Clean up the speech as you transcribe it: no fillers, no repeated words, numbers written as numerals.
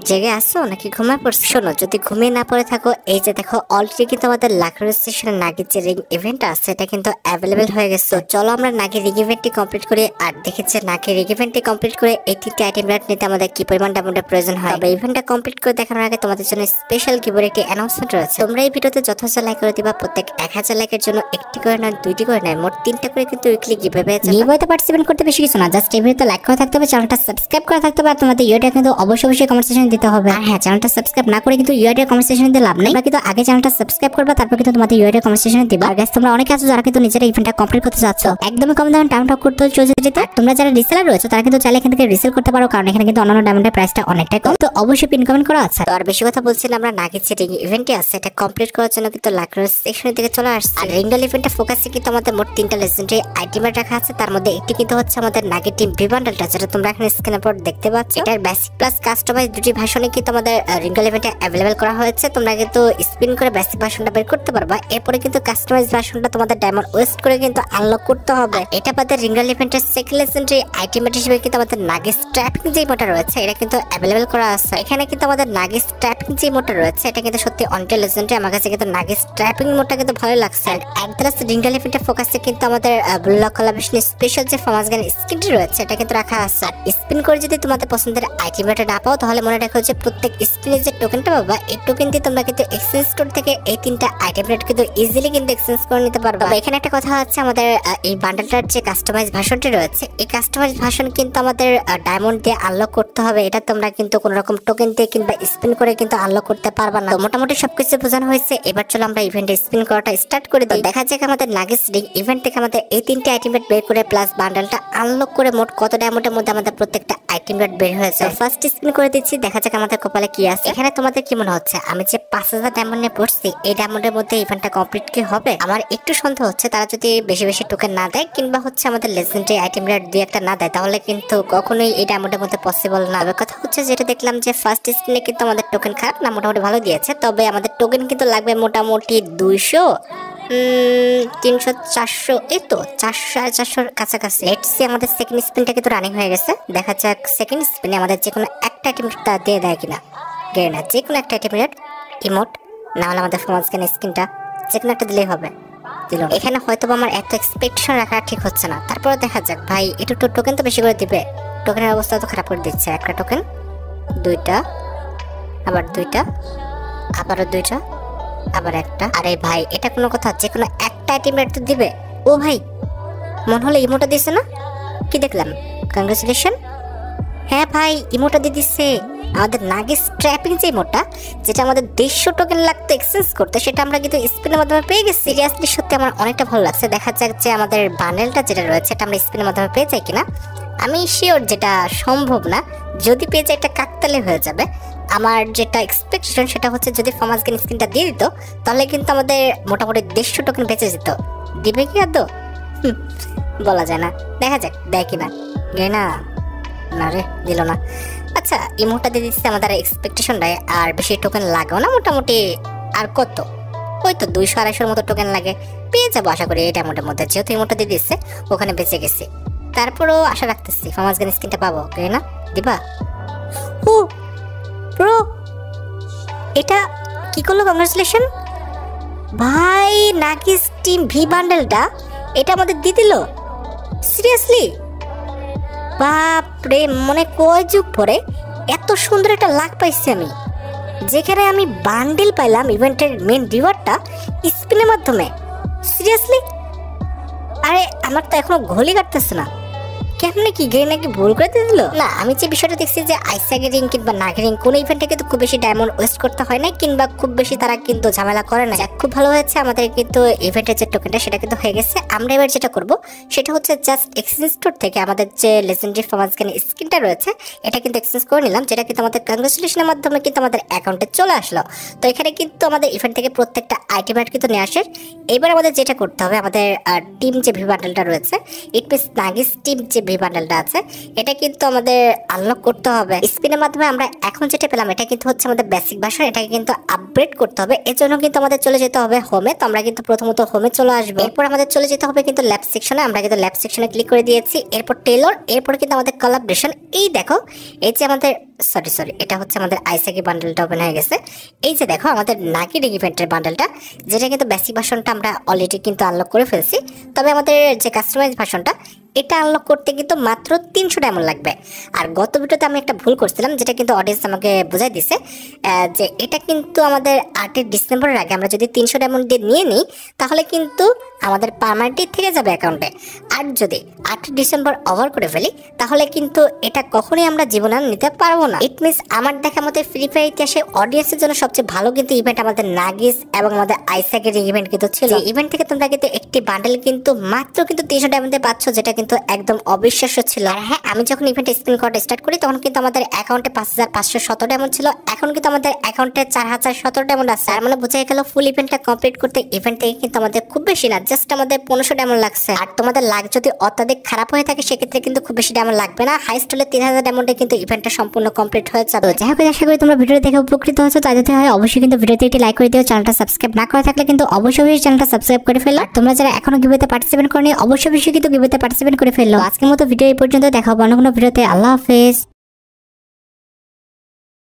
জেগে আসছো নাকি ঘুমায় পড়ছো? শোনো, যদি ঘুমিয়ে না পড়ে থাকো, এই যে দেখো অলরেডি কিন্তু আমাদের লাকড়ি স্টেশনে নাগির যে রিং ইভেন্ট আছে এটা কিন্তু অ্যাভেলেবেল হয়ে গেছে। চলো আমরা নাগির রিং ইভেন্টটি কমপ্লিট করি। আর দেখেছি নাগির রিং ইভেন্টটি কমপ্লিট করে 80টি আইটেম রেট নিতে আমাদের কি পরিমাণ ডায়মন্ডের প্রয়োজন হয়। তবে ইভেন্টটা কমপ্লিট করে দেখানোর আগে তোমাদের জন্য স্পেশাল গিভওয়ে একটি অ্যানাউন্সমেন্ট রয়েছে। তোমরা এই ভিডিওতে যথেষ্ট লাইক করে দিবা। প্রত্যেক 1000 লাইকের জন্য একটি করে নয়, 2টি করে নয়, মোট 3টা করে কিন্তু উইকলি গিভওয়ে পেয়ে যাবে। গিভওয়েতে পার্টিসিপেট করতে বেশি কিছু না, জাস্ট এই ভিডিওতে লাইক করে থাকতে হবে, চ্যানেলটা সাবস্ক্রাইব করে থাকতে হবে। আর তোমাদের ইউআইডি কিন্তু অবশ্যই কমেন্ট সেকশনে দিতে হবে। আর হ্যাঁ, চ্যানেলটা সাবস্ক্রাইব না করে কিন্তু ইউআইডি কমেন্ট সেকশনে দিতে লাভ নেই। তোমরা কিন্তু আগে চ্যানেলটা সাবস্ক্রাইব করবে, তারপর কিন্তু তোমাদের ইউআইডি কমেন্ট সেকশনে দিবা। আর গাইস, তোমরা অনেকে আছো যারা কিন্তু নিজেরা ইভেন্টটা কমপ্লিট করতে যাচ্ছ, একদমই কম দামে টাইম টক করতে চলে যেতে। তোমরা যারা রিসেলার রয়েছে তারা কিন্তু চাইলে এখান থেকে রিসেল করতে পারো, কারণ এখানে কিন্তু অন্যান্য ডায়মন্ডের প্রাইসটা অনেকটাই কম। তো অবশ্যই পিন কমেন্ট করা আছে। তো আর বেশি কথা বলছি না, আমরা নাগির যে রিং ইভেন্টটি আছে এটা কমপ্লিট করার জন্য কিন্তু লাকড়ি সেকশনের দিকে চলে আসছে। আর রিং ইভেন্টটা ফোকাসে কিন্তু আমাদের মোট 3টা লেজেন্ডারি আইটেম রাখা আছে। তার মধ্যে একটি কিন্তু হচ্ছে আমাদের নাগির টিম ভি বান্ডেলটা, যেটা তোমরা এখানে স্ক্রিনের উপর দেখতে পাচ্ছ। এটার বেসিক প্লাস কাস্টমাইজ দুটি ভার্সনে কিন্তু আমাদের রিং ইভেন্টে অ্যাভেলেবল করা হয়েছে। তোমরা কিন্তু স্পিন করে বেসিক ভার্সনটা বের করতে পারবা। এরপরে কিন্তু কাস্টমাইজ ভার্সনটা তোমাদের ডায়মন্ড ওয়েস্ট করে কিন্তু আনলক করতে হবে। এটা বাদে রিং ইভেন্টের সেকেন্ড লেজেন্ডারি আইটেম হিসেবে কিন্তু আমাদের নাগিস ট্র্যাপিং যে ইমোটা রয়েছে এটা কিন্তু অ্যাভেলেবল করা আছে। এখানে কিন্তু আমাদের নাগিস ট্র্যাপিং যে ইমোটা রয়েছে এটা কিন্তু সত্যি অনটেল লেজেন্ডারি। আমার কাছে কিন্তু নাগিস ট্র্যাপিং ইমোটা কিন্তু ভালো লাগছে। অ্যাড্রেস রিং ইভেন্টের ফোকাসে কিন্তু আমাদের ব্লক কোলাবরেশন স্পেশাল যে ফার্মাস গান স্কিনটি রয়েছে এটা কিন্তু রাখা আছে। স্পিন করে যদি তোমাদের পছন্দের আইটেমটা না পাও, তাহলে মনে রাখো যে প্রত্যেক স্পিনের যে টোকেনটা পাবা, এই টোকেন দিয়ে তোমরা কিন্তু এক্সচেঞ্জ স্টোর থেকে এই 3টা আইটেম রেট কিন্তু ইজিলি কিন্তু এক্সচেঞ্জ করে নিতে পারবা। এখানে একটা কথা হচ্ছে, আমাদের এই বান্ডেলটার যে কাস্টমাইজ ভার্সনটি রয়েছে এই কাস্টমাইজ ভার্সন কিন্তু আমাদের ডায়মন্ড দিয়ে আনলক করতে হবে। এটা তোমরা কিন্তু কোনো রকম টোকেন দিয়ে কিংবা স্পিন করে কিন্তু আনলক করতে পারবা না। তো মোটামুটি সবকিছু বোঝানো হয়েছে। এবার চলো আমরা ইভেন্টে স্পিন করাটা স্টার্ট করে দিই। দেখা যাক আমাদের নাগিস রিং ইভেন্ট থেকে আমাদের এই 3টা আইটেম রেট বের করে প্লাস বান্ডেলটা আনলক করে মোট কত ডায়মন্ডের মধ্যে আমাদের প্রত্যেকটা আইটেম রেট বের হয়েছে। ফার্স্ট স্পিন করে দিচ্ছি, দেখা যাক আমাদের কপালে কি আছে। এখানে তোমাদের কি মনে হচ্ছে, আমি যে 5000 ডায়মন্ড নিয়ে পড়ছি এই ডায়মন্ডের মধ্যে ইভেন্টটা কমপ্লিট কি হবে? আমার একটু সন্দেহ হচ্ছে, তারা যদি বেশি বেশি টোকেন না দেয় কিংবা হচ্ছে আমাদের লেজেন্ডারি আইটেম রেট 2-1টা না দেয়, তাহলে কিন্তু কখনোই এই ডায়মন্ডের মধ্যে পসিবল না। তবে কথা হচ্ছে, যেটা দেখলাম যে ফার্স্ট স্পিনে কিন্তু আমাদের টোকেন খারাপ না, মোটামুটি ভালো দিয়েছে। তবে আমাদের টোকেন কিন্তু লাগবে মোটামুটি 200, 300, 400, এই তো 400-450 কাছাকাছি। লেটস সি আমাদের সেকেন্ড স্পিনটা কিন্তু রানিং হয়ে গেছে। দেখা যাক সেকেন্ড স্পিনে আমাদের যে কোনো একটা আইটেম দিয়ে দেয় কিনা। না, যে কোনো একটা আইটেম রেট, ইমোট না হলে আমাদের ফার্মাস গান স্কিনটা, যে কোনো একটা দিলেই হবে। দিল। এখানে হয়তো আমার এত এক্সপেকটেশন রাখা ঠিক হচ্ছে না, তারপরে দেখা যাক। ভাই একটু টোকেন তো বেশি করে দিবে, টোকেনের অবস্থা তো খারাপ করে দিচ্ছে। একটা টোকেন, 2টা, আবার 2টা, আবারও 2টা, আবার একটা। আরে ভাই, এটা কোনো কথা? যে কোনো একটা আইটেম রেট তো দিবে। ও ভাই, মনে হলো ইমোটা দিছে না? কি দেখলাম? কংগ্রেচুলেশন। হ্যাঁ ভাই, ইমোটা দিয়ে দিচ্ছে আমাদের নাগিস ট্র্যাপিং যে ইমোটা, যেটা আমাদের 150 টোকেন লাগতো এক্সচেঞ্জ করতে, সেটা আমরা কিন্তু স্পিনের মাধ্যমে পেয়ে গেছি। সিরিয়াসলি সত্যি আমার অনেকটা ভালো লাগছে। দেখা যাক যে আমাদের বান্ডেলটা যেটা রয়েছে এটা আমরা স্পিনের মাধ্যমে পেয়ে যাই কিনা। আমি শিওর যেটা সম্ভব না, যদি পেয়ে যাই এটা কাকতালে হয়ে যাবে। আমার যেটা এক্সপেকটেশন সেটা হচ্ছে, যদি ফার্মাস গান স্কিনটা দিয়ে দিত তাহলে কিন্তু আমাদের মোটামুটি 150 টোকেন বেঁচে যেত। দিবে কি আদৌ? বলা যায় না, দেখা যাক দেয় কিনা। না না রে, দিল না। আচ্ছা, ইমোটা দিয়ে দিচ্ছে আমাদের এক্সপেকটেশনটাই। আর বেশি টোকেন লাগেও না, মোটামুটি আর কত, ওই তো 200-250 মতো টোকেন লাগে, পেয়ে যাবো আশা করি এই টাইমের মধ্যে। যেহেতু ইমোটা দিয়ে দিচ্ছে ওখানে বেঁচে গেছি, তারপরেও আশা রাখতেছি ফার্মাস গান স্কিনটা পাবো। না দিবা? ও ব্রো, এটা কি করলো? কংগ্রেচুলেশন ভাই, নাগিস টিম ভি বান্ডেলটা এটা আমাদের দিয়ে দিল। সিরিয়াসলি বাপরে, মনে কয় যুগ পরে এত সুন্দর একটা লাক পাইছি আমি, যেখানে আমি বান্ডেল পাইলাম ইভেন্টের মেন রিওয়ার্ডটা স্পিনের মাধ্যমে। সিরিয়াসলি, আরে আমার তো এখনো ঘড়ি কাটতেছে না। কেমনে কি গেম নাকি ভুল করে দিল? না, আমি যে বিষয়টা দেখছি যে আইসাগের রিং কিংবা নাগের রিং কোন ইভেন্টে কিন্তু খুব বেশি ডায়মন্ড ওয়েস্ট করতে হয় না, কিংবা খুব বেশি তারা কিন্তু ঝামেলা করে না। খুব ভালো হয়েছে, আমাদের কিন্তু ইভেন্টের যে টোকেনটা সেটা কিন্তু হয়ে গেছে। আমরা এবার যেটা করব সেটা হচ্ছে জাস্ট এক্সচেঞ্জ স্টোর থেকে আমাদের যে লেজেন্ডারি ফার্মাস গান স্কিনটা রয়েছে এটা কিন্তু এক্সচেঞ্জ করে নিলাম, যেটা কিন্তু আমাদের কংগ্রেচুলেশনের মাধ্যমে কিন্তু আমাদের অ্যাকাউন্টে চলে আসলো। তো এখানে কিন্তু আমাদের ইভেন্ট থেকে প্রত্যেকটা আইটেম কিন্তু নিয়ে আসে। এবার আমাদের যেটা করতে হবে, আমাদের টিম যে ভি বান্ডেলটা রয়েছে, ইট মিনস নাগিস টিম যে ভি ওই বান্ডেলটা আছে, এটা কিন্তু আমাদের আনলক করতে হবে স্পিনের মাধ্যমে। আমরা এখন যেটা পেলাম এটা কিন্তু হচ্ছে আমাদের বেসিক ভার্সন, এটাকে কিন্তু আপগ্রেড করতে হবে। এর জন্য কিন্তু আমাদের চলে যেতে হবে হোমে। তো আমরা কিন্তু প্রথমত হোমে চলে আসবো, এরপর আমাদের চলে যেতে হবে কিন্তু ল্যাব সেকশনে। আমরা কিন্তু ল্যাব সেকশনে ক্লিক করে দিয়েছি, এরপর টেলর, এরপর কিন্তু আমাদের কোলাবরেশন। এই দেখো এই যে আমাদের সরি এটা হচ্ছে আমাদের আইসাকি বান্ডেলটা ওপেন হয়ে গেছে। এই যে দেখো আমাদের নাকি রিং ইভেন্টের বান্ডেলটা, যেটা কিন্তু বেসিক ভার্সনটা আমরা অলরেডি কিন্তু আনলক করে ফেলছি। তবে আমাদের যে কাস্টমাইজ ভার্সনটা এটা আনলক করতে কিন্তু মাত্র 300 ডায়মন্ড লাগবে। আর গত ভিডিওতে আমি একটা ভুল করছিলাম, যেটা কিন্তু অডিয়েন্স আমাকে বোঝাই দিছে, যে এটা কিন্তু আমাদের 8 ডিসেম্বরের আগে আমরা যদি 300 ডায়মন্ড দিয়ে নিয়ে নিই তাহলে কিন্তু আমাদের পার্মানেন্টলি থেকে যাবে অ্যাকাউন্টে। আর যদি 8 ডিসেম্বর ওভার করে ফেলি তাহলে কিন্তু এটা কখনোই আমরা জীবনে আর নিতে পারবো না। ইট মিনস আমার দেখা মতে ফ্রি ফায়ার ইতিহাসে অডিয়েন্সের জন্য সবচেয়ে ভালো কিন্তু ইভেন্ট আমাদের নাগিস এবং আমাদের আইসাকের ইভেন্ট কিন্তু ছিল। ইভেন্ট থেকে তোমরা কিন্তু একটি বান্ডেল কিন্তু মাত্র কিন্তু 300 ডায়মন্ডে পাচ্ছ, যেটা কিন্তু একদম অবিশ্বাস্য ছিল। আর হ্যাঁ, আমি যখন ইভেন্ট স্ক্রিন করা স্টার্ট করি তখন কিন্তু আমাদের অ্যাকাউন্টে 5517 ডায়মন্ড ছিল, এখন কিন্তু আমাদের অ্যাকাউন্টে 4017 ডায়মন্ড আছে। তার মানে বোঝা গেল ফুল ইভেন্টটা কমপ্লিট করতে ইভেন্ট থেকে কিন্তু আমাদের খুব বেশি না, জাস্ট আমাদের 1500 ডায়মন্ড লাগছে। আর তোমাদের লাগ যদি অত্যাধিক খারাপ হয়ে থাকে সেক্ষেত্রে কিন্তু খুব বেশি ডায়মন্ড লাগবে না, হাইস্ট হলে 3000 ডায়মন্ডে কিন্তু ইভেন্টটা সম্পূর্ণ কমপ্লিট হয়ে যাবে। যাই হোক, আশা করি তোমরা ভিডিও দেখে উপকৃত হয়েছো। তাই যদি হয় অবশ্যই কিন্তু ভিডিওতে একটি লাইক করে দিও। চ্যানেলটা সাবস্ক্রাইব না করে থাকলে কিন্তু অবশ্যই চ্যানেলটা সাবস্ক্রাইব করে ফেলো। আর তোমরা যারা এখনো গিভওয়েতে পার্টিসিপেট করনি অবশ্যই কিন্তু গিভওয়েতে পার্টিসিপেট করে ফেলো। আজকের মতো ভিডিও এই পর্যন্ত, দেখা হবে অন্য কোনো ভিডিওতে। আল্লাহ হাফেজ।